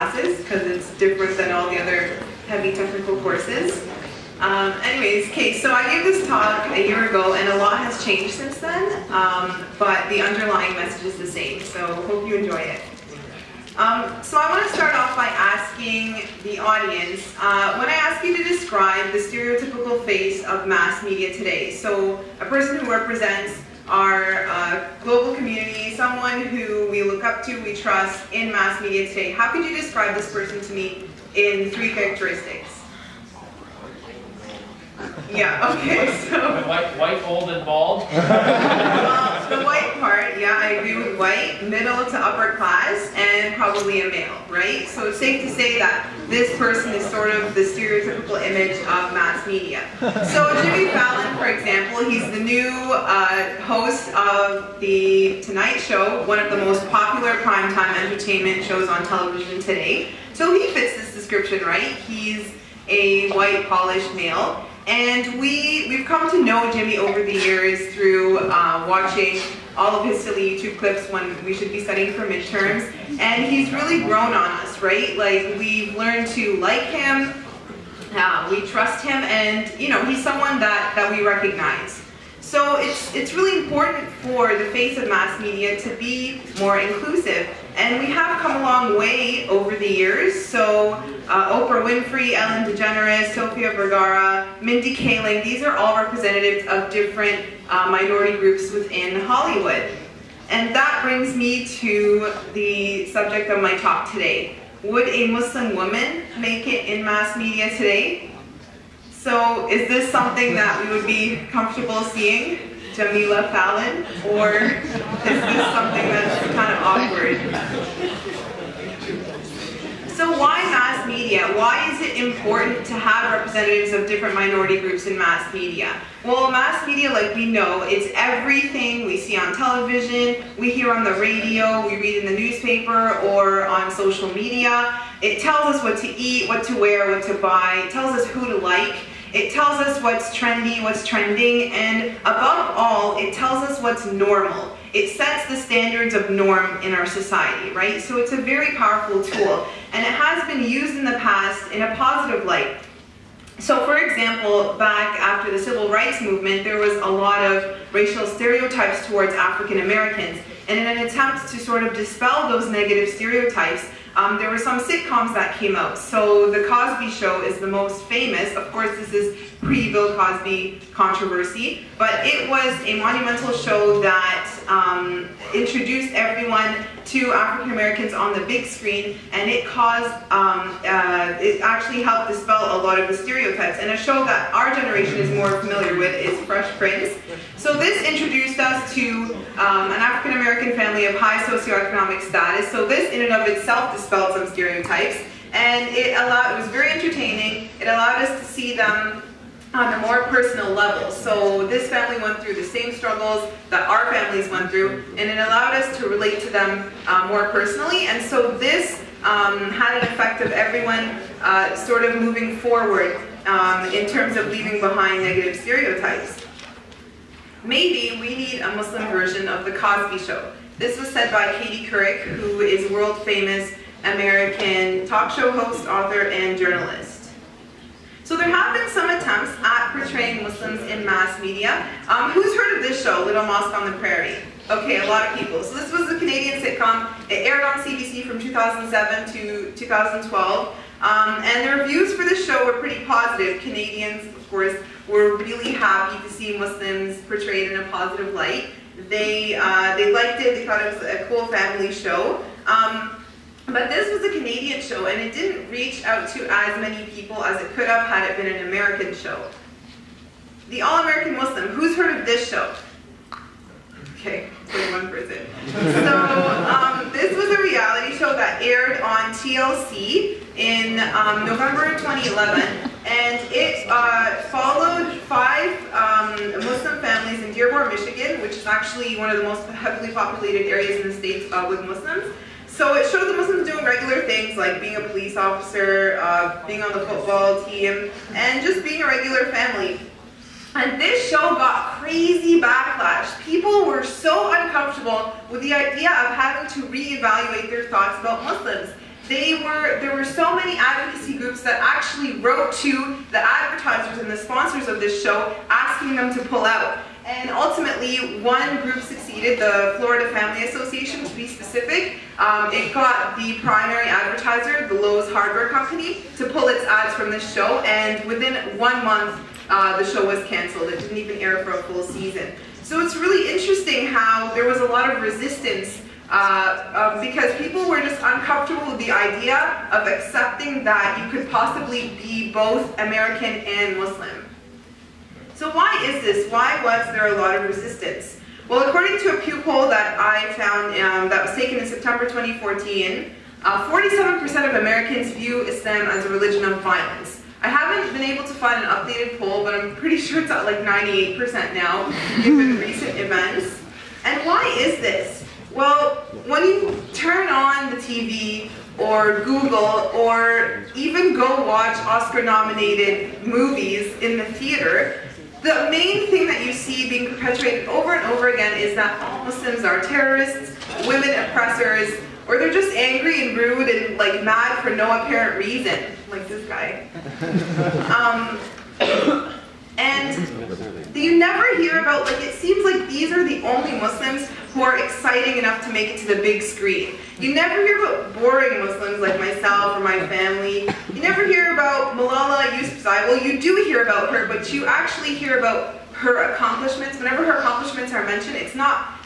classes because it's different than all the other heavy technical courses. Anyways, okay, so I gave this talk a year ago and a lot has changed since then, but the underlying message is the same, so hope you enjoy it. So I want to start off by asking the audience, when I ask you to describe the stereotypical face of mass media today, so a person who represents our global community, someone who we look up to, we trust in mass media today, how could you describe this person to me in 3 characteristics? Yeah, okay, so... White, old, and bald? The white part, yeah, I agree with white, middle to upper class, and probably a male, right? So it's safe to say that this person is sort of the stereotypical image of mass media. So Jimmy Fallon, for example, he's the new host of The Tonight Show, one of the most popular primetime entertainment shows on television today. So he fits this description, right? He's a white, polished male. And we've come to know Jimmy over the years through watching all of his silly YouTube clips when we should be studying for midterms. And he's really grown on us, right? Like, we've learned to like him, we trust him, and you know, he's someone that we recognize. So it's really important for the face of mass media to be more inclusive. And we have come a long way over the years. So Oprah Winfrey, Ellen DeGeneres, Sofia Vergara, Mindy Kaling, these are all representatives of different minority groups within Hollywood. And that brings me to the subject of my talk today. Would a Muslim woman make it in mass media today? So is this something that we would be comfortable seeing, Jamila Fallon, or is this something that's kind of awkward? So why mass media? Why is it important to have representatives of different minority groups in mass media? Well, mass media, like we know, it's everything we see on television, we hear on the radio, we read in the newspaper, or on social media. It tells us what to eat, what to wear, what to buy. It tells us who to like. It tells us what's trendy, what's trending, and above all, it tells us what's normal. It sets the standards of norm in our society, right? So it's a very powerful tool, and it has been used in the past in a positive light. So for example, back after the civil rights movement, there was a lot of racial stereotypes towards African Americans, and in an attempt to sort of dispel those negative stereotypes, there were some sitcoms that came out. So The Cosby Show is the most famous. Of course, this is pre-Bill Cosby controversy, but it was a monumental show that introduced everyone to African Americans on the big screen, and it caused, it actually helped dispel a lot of the stereotypes. And a show that our generation is more familiar with is Fresh Prince. So this introduced us to an African American family of high socioeconomic status. So this in and of itself dispelled some stereotypes, and it was very entertaining. It allowed us to see them on a more personal level. So this family went through the same struggles that our families went through, and it allowed us to relate to them more personally. And so this had an effect of everyone sort of moving forward in terms of leaving behind negative stereotypes. Maybe we need a Muslim version of The Cosby Show. This was said by Katie Couric, who is a world-famous American talk show host, author, and journalist. So there have been some attempts at portraying Muslims in mass media. Who's heard of this show, Little Mosque on the Prairie? Okay, a lot of people. So this was a Canadian sitcom. It aired on CBC from 2007 to 2012. And the reviews for the show were pretty positive. Canadians, of course, were really happy to see Muslims portrayed in a positive light. They liked it. They thought it was a cool family show. But this was a Canadian show, and it didn't reach out to as many people as it could have had it been an American show. The All-American Muslim. Who's heard of this show? Okay, only one person. So this was a reality show that aired on TLC in November 2011, and it followed 5 Muslim families in Dearborn, Michigan, which is actually one of the most heavily populated areas in the States with Muslims. So it showed the Muslims doing regular things like being a police officer, being on the football team, and just being a regular family. And this show got crazy backlash. People were so uncomfortable with the idea of having to reevaluate their thoughts about Muslims. there were so many advocacy groups that actually wrote to the advertisers and the sponsors of this show asking them to pull out. And ultimately, one group succeeded, the Florida Family Association to be specific. It got the primary advertiser, the Lowe's Hardware Company, to pull its ads from this show, and within 1 month, the show was canceled. It didn't even air for a full season. So it's really interesting how there was a lot of resistance because people were just uncomfortable with the idea of accepting that you could possibly be both American and Muslim. So why is this? Why was there a lot of resistance? Well, according to a Pew poll that I found that was taken in September 2014, 47% of Americans view Islam as a religion of violence. I haven't been able to find an updated poll, but I'm pretty sure it's at like 98% now, given recent events. And why is this? Well, when you turn on the TV, or Google, or even go watch Oscar-nominated movies in the theater, the main thing that you see being perpetuated over and over again is that all Muslims are terrorists, women oppressors, or they're just angry and rude and like mad for no apparent reason, like this guy. And you never hear about, like, it seems like these are the only Muslims who are exciting enough to make it to the big screen. You never hear about boring Muslims like myself or my family. You never hear about Malala Yousafzai. Well, you do hear about her, but you actually hear about her accomplishments. Whenever her accomplishments are mentioned, it's not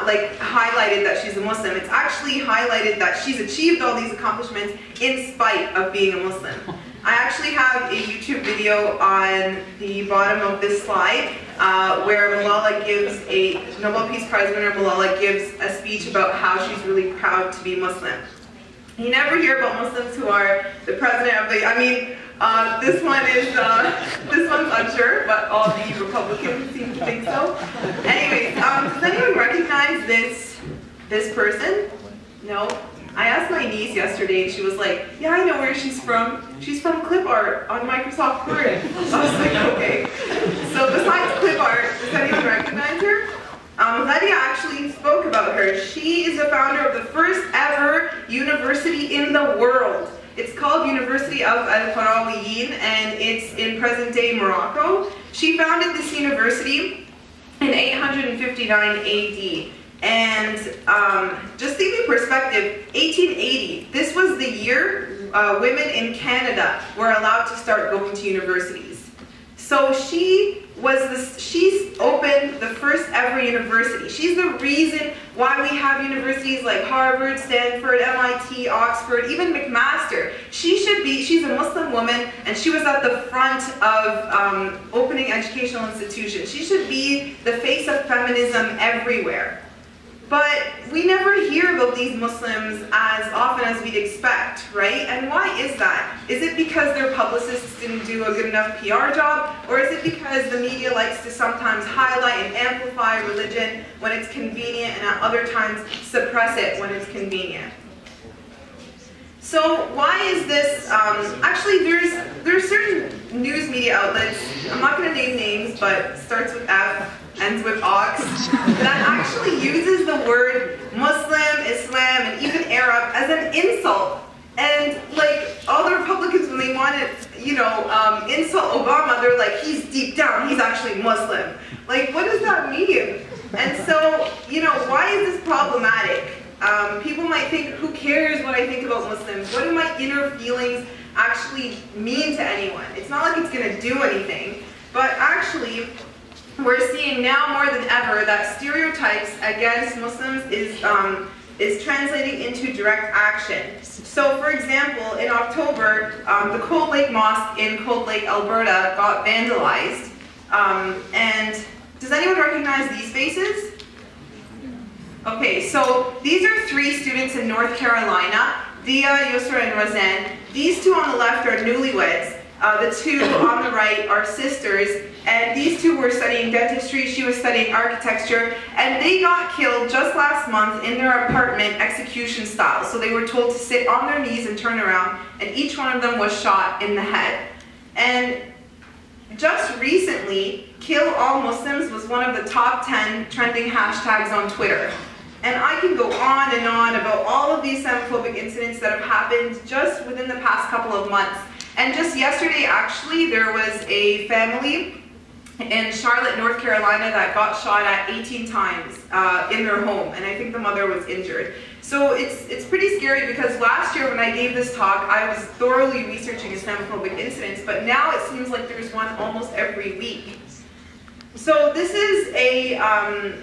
like highlighted that she's a Muslim. It's actually highlighted that she's achieved all these accomplishments in spite of being a Muslim. I actually have a YouTube video on the bottom of this slide where Malala gives a Nobel Peace Prize winner, Malala gives a speech about how she's really proud to be Muslim. You never hear about Muslims who are the president of the, this one's unsure, but all the Republicans seem to think so. Anyways, does anyone recognize this person? No? I asked my niece yesterday and she was like, yeah, I know where she's from. She's from Clip Art on Microsoft Word. I was like, okay. So besides Clip Art, does anyone recognize her? Lydia actually spoke about her. She is the founder of the first ever university in the world. It's called University of Al-Qarawiyyin and it's in present-day Morocco. She founded this university in 859 AD. And just to give you perspective, 1880, this was the year women in Canada were allowed to start going to universities. So she's opened the first ever university. She's the reason why we have universities like Harvard, Stanford, MIT, Oxford, even McMaster. She's a Muslim woman and she was at the front of opening educational institutions. She should be the face of feminism everywhere. But we never hear about these Muslims as often as we'd expect, right? And why is that? Is it because their publicists didn't do a good enough PR job? Or is it because the media likes to sometimes highlight and amplify religion when it's convenient and at other times suppress it when it's convenient? So why is this, actually there's certain news media outlets, I'm not going to name names, but starts with F, ends with ox, that actually uses the word Muslim, Islam, and even Arab as an insult. And like all the Republicans, when they want to, insult Obama, they're like, he's deep down, he's actually Muslim. Like, what does that mean? And so, why is this problematic? People might think, who cares what I think about Muslims? What do my inner feelings actually mean to anyone? It's not like it's going to do anything, but actually, we're seeing now more than ever that stereotypes against Muslims is translating into direct action. So, for example, in October, the Cold Lake Mosque in Cold Lake, Alberta got vandalized. And does anyone recognize these faces? Okay, so these are 3 students in North Carolina, Dia, Yusra, and Razan. These 2 on the left are newlyweds. The 2 on the right are sisters, and these 2 were studying dentistry, she was studying architecture, and they got killed just last month in their apartment execution style. So they were told to sit on their knees and turn around, and each one of them was shot in the head. And just recently, Kill All Muslims was one of the top 10 trending hashtags on Twitter. And I can go on and on about all of these Islamophobic incidents that have happened just within the past couple of months. And just yesterday, actually, there was a family in Charlotte, North Carolina that got shot at 18 times in their home, and I think the mother was injured. So it's pretty scary, because last year when I gave this talk, I was thoroughly researching Islamophobic incidents, but now it seems like there's one almost every week. So this is a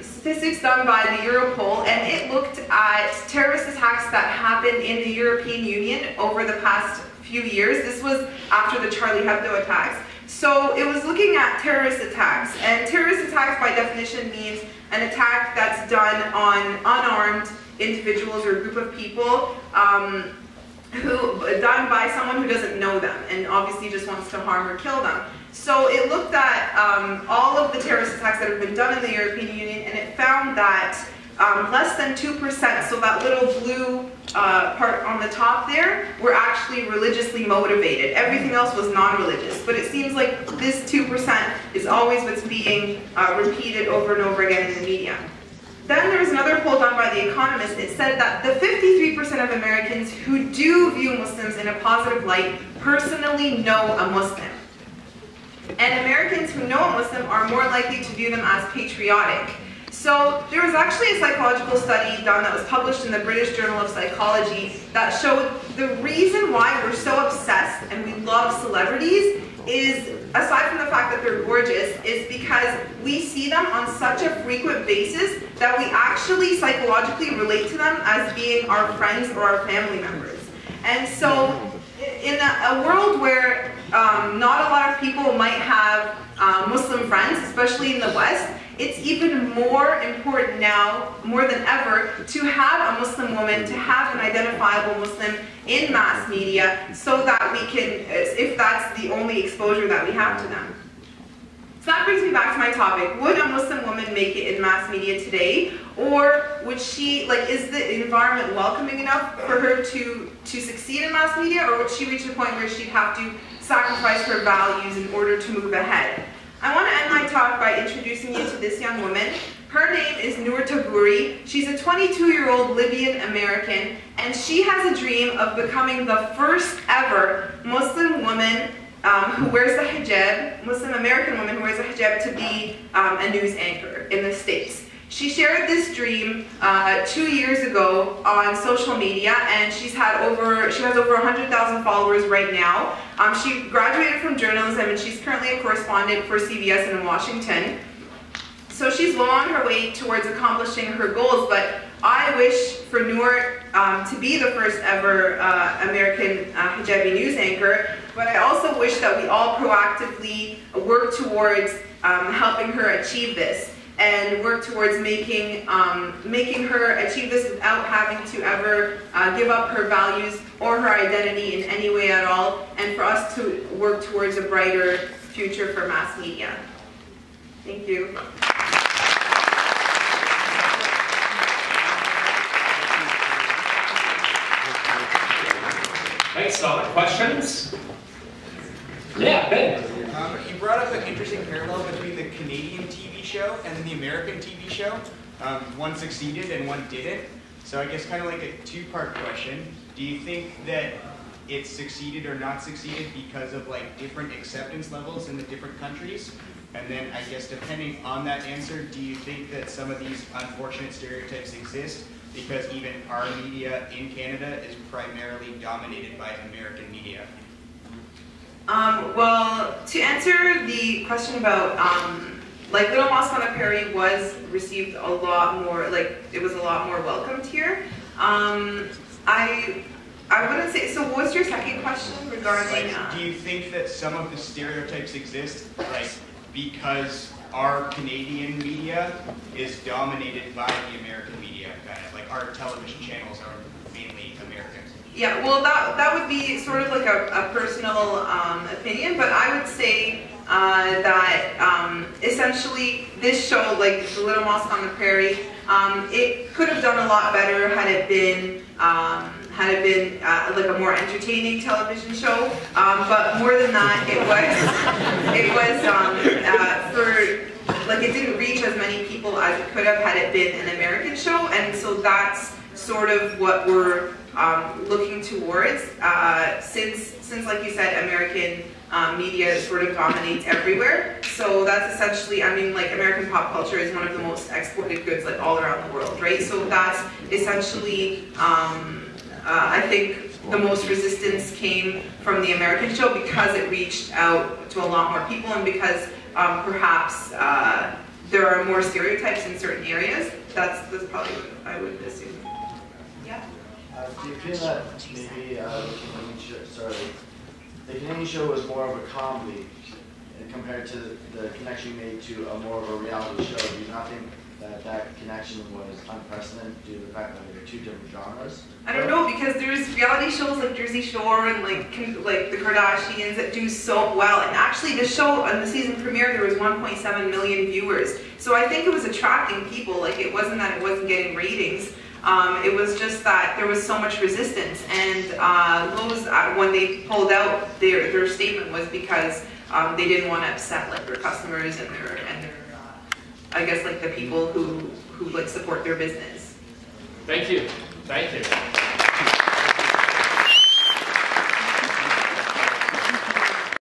statistics done by the Europol, and it looked at terrorist attacks that happened in the European Union over the past few years. This was after the Charlie Hebdo attacks. So it was looking at terrorist attacks, and terrorist attacks by definition means an attack that's done on unarmed individuals or a group of people done by someone who doesn't know them and obviously just wants to harm or kill them. So it looked at all of the terrorist attacks that have been done in the European Union, and it found that less than 2%, so that little blue part on the top there, were actually religiously motivated. Everything else was non-religious, but it seems like this 2% is always what's being repeated over and over again in the media. Then there was another poll done by The Economist. It said that the 53% of Americans who do view Muslims in a positive light personally know a Muslim. And Americans who know a Muslim are more likely to view them as patriotic. So there was actually a psychological study done that was published in the British Journal of Psychology that showed the reason why we're so obsessed and we love celebrities is, aside from the fact that they're gorgeous, is because we see them on such a frequent basis that we actually psychologically relate to them as being our friends or our family members. And so in a world where not a lot of people might have Muslim friends, especially in the West, it's even more important now, more than ever, to have a Muslim woman, to have an identifiable Muslim in mass media, so that we can, if that's the only exposure that we have to them. So that brings me back to my topic. Would a Muslim woman make it in mass media today? Or would she, is the environment welcoming enough for her to succeed in mass media? Or would she reach a point where she'd have to sacrifice her values in order to move ahead? I want to end my talk by introducing you to this young woman. Her name is Noor Tagouri. She's a 22-year-old Libyan American, and she has a dream of becoming the first ever Muslim woman who wears the hijab, Muslim American woman who wears the hijab, to be a news anchor in the States. She shared this dream 2 years ago on social media, and she has over 100,000 followers right now. She graduated from journalism, and she's currently a correspondent for CBS in Washington. So she's well on her way towards accomplishing her goals, but I wish for Noor to be the first ever American hijabi news anchor, but I also wish that we all proactively work towards helping her achieve this, and work towards making her achieve this without having to ever give up her values or her identity in any way at all, and for us to work towards a brighter future for mass media. Thank you. Thanks, solid questions? Yeah, Ben. You brought up an interesting parallel between the Canadian TV show and the American TV show. One succeeded and one didn't. So I guess kind of like a two-part question. Do you think that it succeeded or not succeeded because of different acceptance levels in the different countries? And then I guess depending on that answer, do you think that some of these unfortunate stereotypes exist because even our media in Canada is primarily dominated by American media? Well, to answer the question about, Little Mosque on the Prairie was received a lot more, it was a lot more welcomed here. I wouldn't say, so what's your second question regarding... do you think that some of the stereotypes exist, because our Canadian media is dominated by the American media, our television channels are mainly American? Yeah, well, that would be sort of like a personal opinion, but I would say that essentially this show, the Little Mosque on the Prairie, it could have done a lot better had it been a more entertaining television show. But more than that, it didn't reach as many people people as it could have had it been an American show, and so that's sort of what we're looking towards, since like you said, American media sort of dominates everywhere. So that's essentially, I mean, like, American pop culture is one of the most exported goods, like, all around the world, right? So that's essentially, I think the most resistance came from the American show because it reached out to a lot more people, and because perhaps there are more stereotypes in certain areas. That's probably what I would assume. Yeah. Do you feel that maybe the Canadian show was more of a comedy compared to the connection made to a more of a reality show? Do you not think that connection was unprecedented due to the fact that they're two different genres? I don't know, because there's reality shows like Jersey Shore and like the Kardashians that do so well. And actually, the show on the season premiere, there was 1.7 million viewers. So I think it was attracting people. Like, it wasn't that it wasn't getting ratings. It was just that there was so much resistance, and Lowe's, when they pulled out, their statement was because they didn't want to upset like their customers and their I guess like the people who like support their business. Thank you. Thank you.